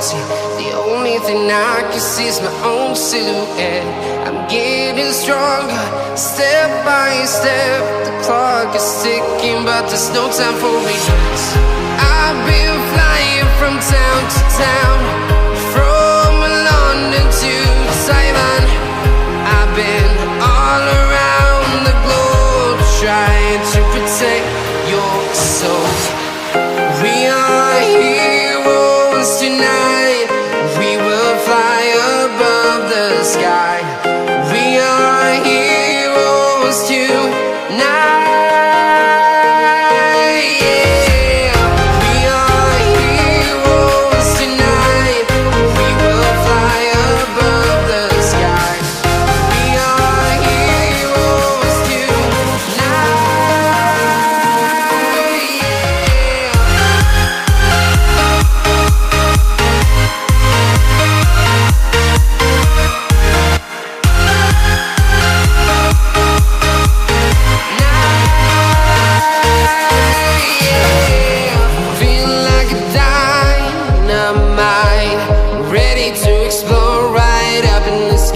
See, the only thing I can see is my own silhouette. I'm getting stronger, step by step. The clock is ticking, but there's no time for regrets. I've been flying from town to town, from London to Taiwan. I've been all around the globe, trying to protect your soul. We are heroes tonight. We will fly above the sky. We are heroes tonight.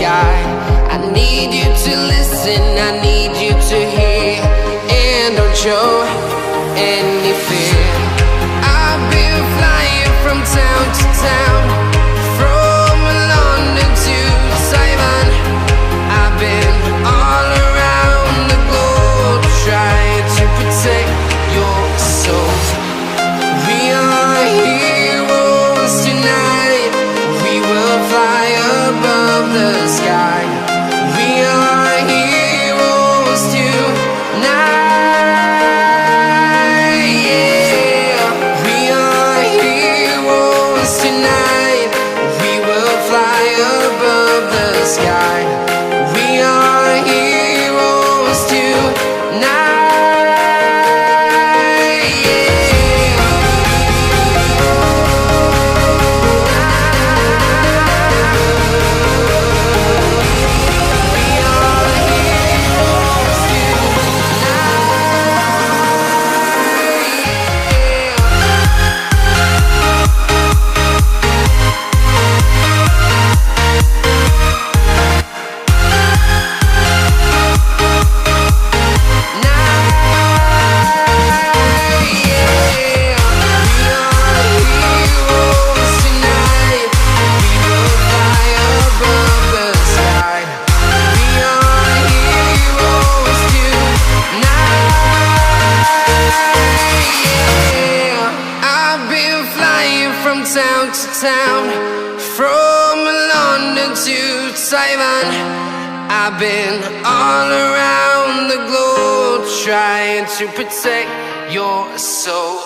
I need you to listen, I need you to hear, and don't show any fear. I've been flying from town to town, from London to Taiwan. I've been all around the globe, trying to protect your soul. We are heroes tonight. We will fly above the sky. We are heroes tonight. Yeah, we are heroes tonight. We will fly above the sky. We are heroes tonight. From town to town, from London to Taiwan. I've been all around the globe, trying to protect your soul.